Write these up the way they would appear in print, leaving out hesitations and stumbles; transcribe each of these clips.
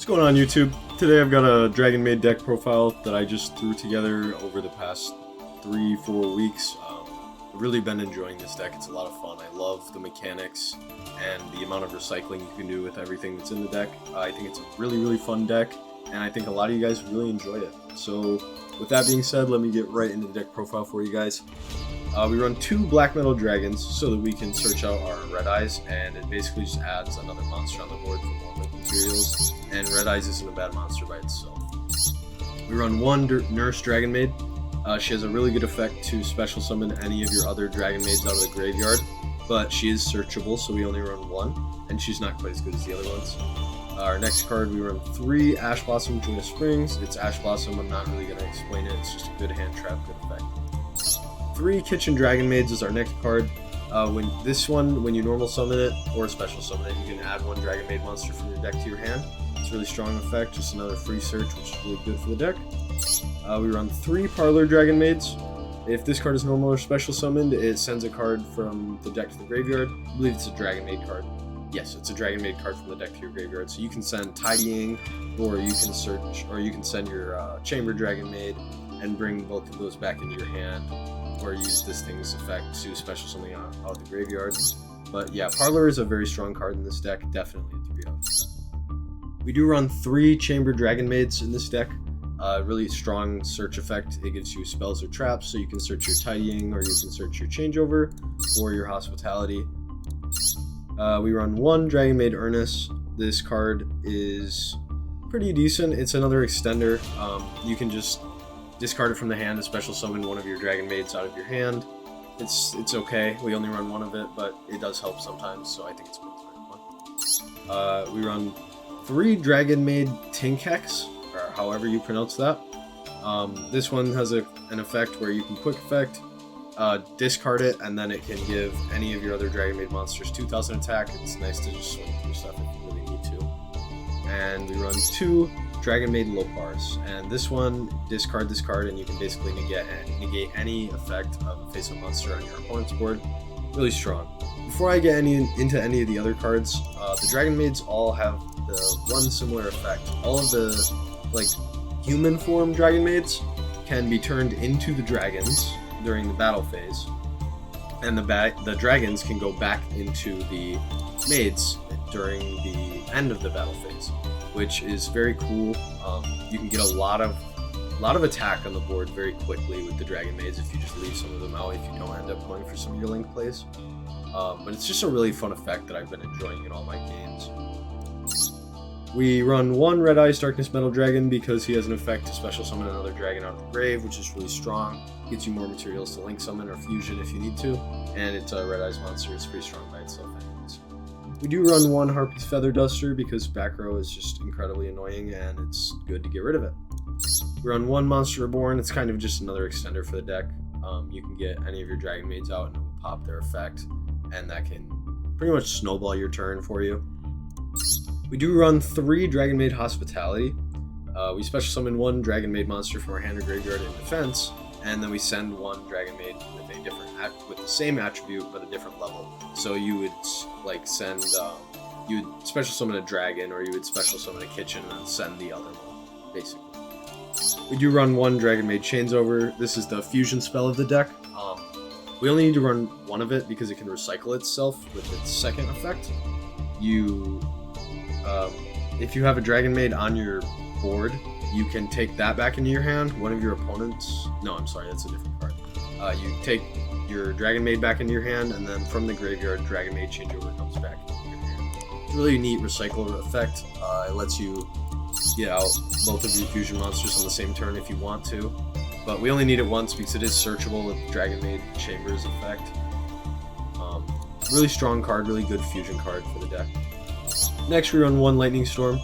What's going on, YouTube? Today I've got a Dragon Maid deck profile that I just threw together over the past 3-4 weeks. I've really been enjoying this deck. It's a lot of fun. I love the mechanics and the amount of recycling you can do with everything that's in the deck. I think it's a really fun deck, and I think a lot of you guys really enjoyed it. So with that being said, let me get right into the deck profile for you guys. We run 2 Black Metal Dragons so that we can search out our Red Eyes, and it basically just adds another monster on the board for more link materials, and Red Eyes isn't a bad monster by itself. We run 1 Nurse Dragon Maid. She has a really good effect to special summon any of your other Dragon Maids out of the graveyard, but she is searchable, so we only run 1, and she's not quite as good as the other ones. Our next card, we run 3 Ash Blossom Joyous Springs. It's Ash Blossom, I'm not really going to explain it, it's just a good hand trap, good effect. 3 Kitchen Dragon Maids is our next card. When you normal summon it or special summon it, you can add 1 Dragon Maid monster from your deck to your hand. It's a really strong effect, just another free search, which is really good for the deck. We run 3 Parlor Dragon Maids. If this card is normal or special summoned, it sends a card from the deck to the graveyard. I believe it's a Dragon Maid card. Yes, it's a Dragon Maid card from the deck to your graveyard. So you can send Tidying, or you can search, or you can send your Chamber Dragon Maid and bring both of those back into your hand, or use this thing's effect to special something out of the graveyard. But yeah, Parlor is a very strong card in this deck, definitely a 3-0. We do run 3 Chamber Dragon Maids in this deck. Really strong search effect. It gives you spells or traps, so you can search your Tidying, or you can search your Changeover, or your Hospitality. We run 1 Dragon Maid Ernest. This card is pretty decent. It's another extender. You can just discard it from the hand to special summon one of your Dragon Maids out of your hand. It's okay. We only run 1 of it, but it does help sometimes, so I think it's pretty fun. We run 3 Dragon Maid Tinkex, or however you pronounce that. This one has an effect where you can quick effect, discard it, and then it can give any of your other Dragon Maid monsters 2,000 attack. It's nice to just swing through stuff if you really need to. And we run 2 Dragon Maid Lopars, and this one, discard this card, and you can basically negate any effect of a face-up monster on your opponent's board. Really strong. Before I get into any of the other cards, the Dragon Maids all have the one similar effect. All of the human form Dragon Maids can be turned into the dragons during the battle phase, and the dragons can go back into the maids during the end of the battle phase, which is very cool. You can get a lot of attack on the board very quickly with the Dragon Maids if you just leave some of them out, if you don't end up going for some of your link plays. But it's just a really fun effect that I've been enjoying in all my games. We run 1 Red Eyes Darkness Metal Dragon because he has an effect to special summon another dragon out of the grave, which is really strong. Gets you more materials to link summon or fusion if you need to, and it's a Red Eyes monster. It's pretty strong by itself anyways. We do run 1 Harpy's Feather Duster because back row is just incredibly annoying and it's good to get rid of it. We run 1 Monster Reborn. It's kind of just another extender for the deck. You can get any of your Dragon Maids out and it will pop their effect, and that can pretty much snowball your turn for you. We do run 3 Dragon Maid Hospitality. We special summon 1 Dragon Maid monster from our hand or graveyard in defense, and then we send 1 Dragon Maid with the same attribute but a different level. So you would you would special summon a dragon, or you would special summon a kitchen and then send the other one, basically. We do run 1 Dragon Maid Changeover. This is the fusion spell of the deck. We only need to run 1 of it because it can recycle itself with its second effect. If you have a Dragon Maid on your board, you can take that back into your hand. One of your opponents... No, I'm sorry, that's a different card. You take your Dragon Maid back into your hand, and then from the graveyard, Dragon Maid Changeover comes back into your hand. It's a really neat recycle effect. It lets you get out both of your fusion monsters on the same turn if you want to. But we only need it once because it is searchable with Dragon Maid Chamber's effect. Really strong card, really good fusion card for the deck. Next, we run 1 Lightning Storm.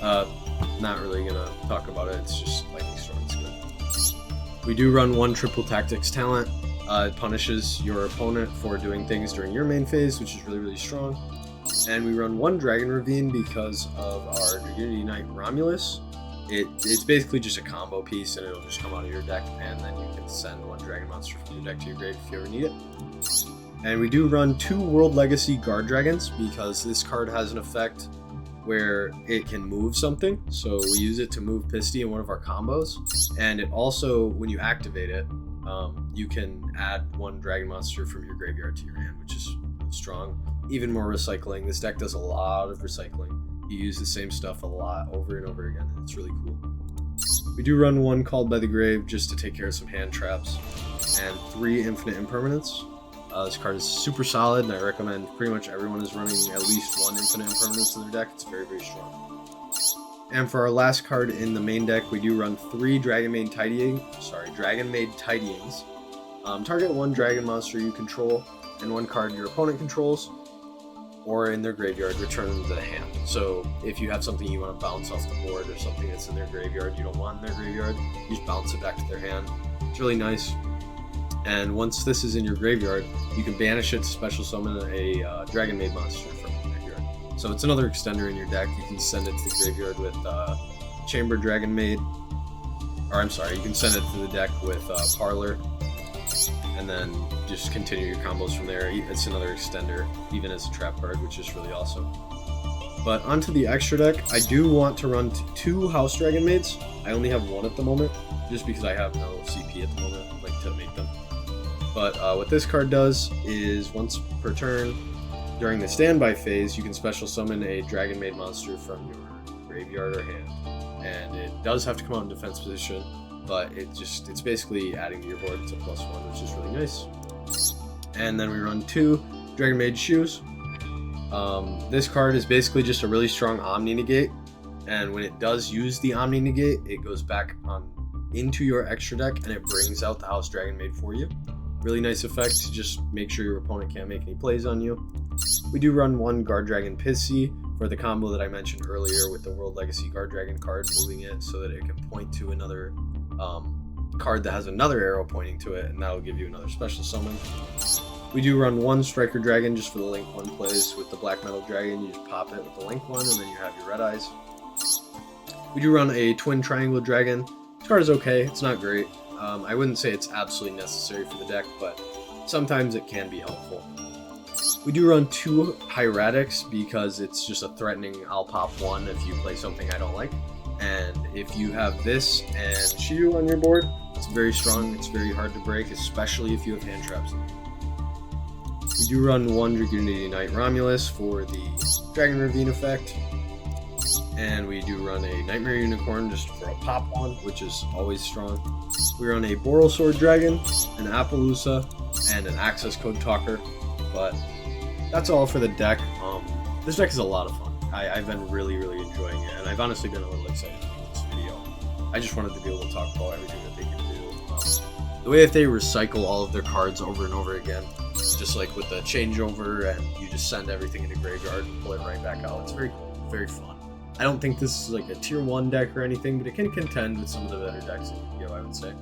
Not really gonna talk about it, it's just Lightning Storm, it's good. We do run 1 Triple Tactics Talent. It punishes your opponent for doing things during your main phase, which is really strong. And we run 1 Dragon Ravine because of our Divinity Knight Romulus. It's basically just a combo piece, and it'll just come out of your deck, and then you can send 1 Dragon Monster from your deck to your grave if you ever need it. And we do run 2 World Legacy Guard Dragons because this card has an effect where it can move something. So we use it to move Pisty in one of our combos, and it also, when you activate it, you can add one dragon monster from your graveyard to your hand, which is strong. Even more recycling. This deck does a lot of recycling. You use the same stuff a lot over and over again, and it's really cool. We do run one Called by the Grave just to take care of some hand traps, and 3 Infinite Impermanence. This card is super solid, and I recommend pretty much everyone is running at least 1 Infinite Impermanence in their deck. It's very, very strong. And for our last card in the main deck, we do run 3 Dragon Maid Tidyings. Target 1 dragon monster you control and 1 card your opponent controls, or in their graveyard, return them to the hand. So if you have something you want to bounce off the board, or something that's in their graveyard you don't want in their graveyard, you just bounce it back to their hand. It's really nice. And once this is in your graveyard, you can banish it to special summon a Dragon Maid monster from your graveyard. So it's another extender in your deck. You can send it to the graveyard with Chamber Dragon Maid, or I'm sorry, you can send it to the deck with Parlor, and then just continue your combos from there. It's another extender, even as a trap card, which is really awesome. But onto the extra deck, I do want to run 2 House Dragon Maids. I only have 1 at the moment, just because I have no CP at the moment, like to make them. But what this card does is once per turn, during the standby phase, you can special summon a Dragon Maid monster from your graveyard or hand. And it does have to come out in defense position, but it's basically adding to your board. It's a +1, which is really nice. And then we run 2 Dragon Maid Shoes. This card is basically just a really strong Omni Negate, and when it does use the Omni Negate, it goes back into your extra deck and it brings out the House Dragon Maid for you. Really nice effect to just make sure your opponent can't make any plays on you. We do run 1 Guard Dragon Pissy for the combo that I mentioned earlier with the World Legacy Guard Dragon card, moving it so that it can point to another card that has another arrow pointing to it, and that'll give you another special summon. We do run 1 Striker Dragon just for the Link 1 plays. With the Black Metal Dragon, you just pop it with the Link 1, and then you have your Red Eyes. We do run a Twin Triangle Dragon. This card is okay, it's not great. I wouldn't say it's absolutely necessary for the deck, but sometimes it can be helpful. We do run 2 Hieratics because it's just a threatening I'll pop 1 if you play something I don't like. And if you have this and Shiyu on your board, it's very strong, it's very hard to break, especially if you have hand traps. We do run 1 Dragunity Knight Romulus for the Dragon Ravine effect. And we do run a Nightmare Unicorn just for a pop 1, which is always strong. We run a Boral Sword Dragon, an Appaloosa, and an Access Code Talker. But that's all for the deck. This deck is a lot of fun. I've been really, really enjoying it, and I've honestly been a little excited to make this video. I just wanted to be able to talk about everything that they can do. The way that they recycle all of their cards over and over again, just like with the changeover, and you just send everything in the graveyard and pull it right back out. It's very, very fun. I don't think this is like a tier 1 deck or anything, but it can contend with some of the better decks in Yu-Gi-Oh, I would say.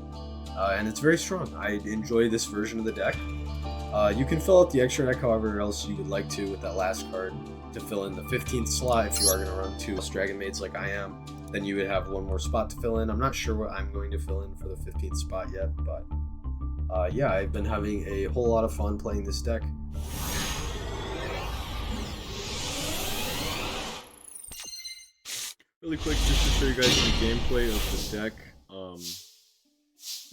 And it's very strong. I enjoy this version of the deck. You can fill out the extra deck however else you would like to with that last card to fill in the 15th slot. If you are going to run 2 Dragon Maids like I am, then you would have 1 more spot to fill in. I'm not sure what I'm going to fill in for the 15th spot yet, but yeah, I've been having a whole lot of fun playing this deck. Really quick, just to show you guys the gameplay of the deck.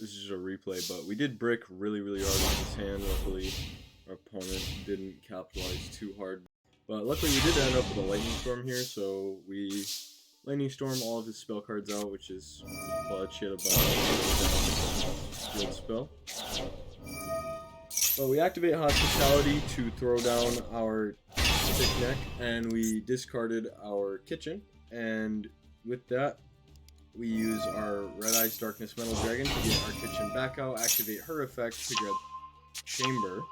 This is a replay, but we did brick really, really hard on his hand. Luckily, our opponent didn't capitalize too hard. But luckily, we did end up with a Lightning Storm here, so we Lightning Storm all of his spell cards out, which is clutch. He had a bunch of spell. But we activate Hospitality to throw down our Thick Neck, and we discarded our Kitchen. And with that, we use our Red Eyes Darkness Metal Dragon to get our Kitchen back out, activate her effect to grab Chamber,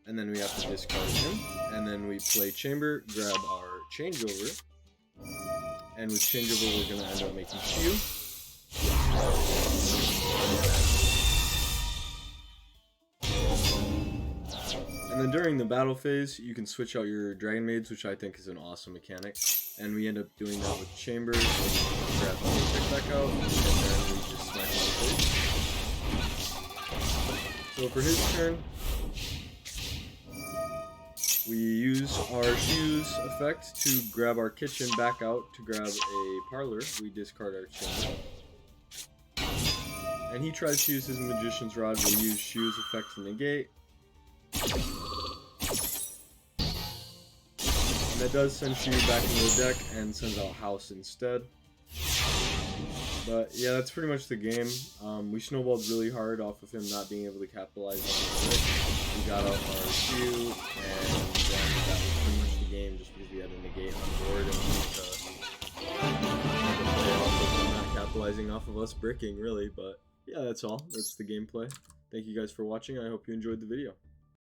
and then we have to discard him, and then we play Chamber, grab our Changeover, and with Changeover we're going to end up making Shiyu. And then during the battle phase, you can switch out your Dragon Maids, which I think is an awesome mechanic. And we end up doing that with Chambers, so grab the Maid back out, and then we just smack him in the face. So for his turn, We use our shoes effect to grab our kitchen back out to grab a parlor. We discard our chimney. And he tries to use his magician's rod. We use shoes effect to negate. And that does send Shu back into the deck and sends out house instead. But yeah, that's pretty much the game. We snowballed really hard off of him not being able to capitalize on the trick. We got out our Shu, and then that was pretty much the game just because we had a negate on board and we had to play off of him not capitalizing off of us bricking, really. But yeah, that's all. That's the gameplay. Thank you guys for watching. I hope you enjoyed the video.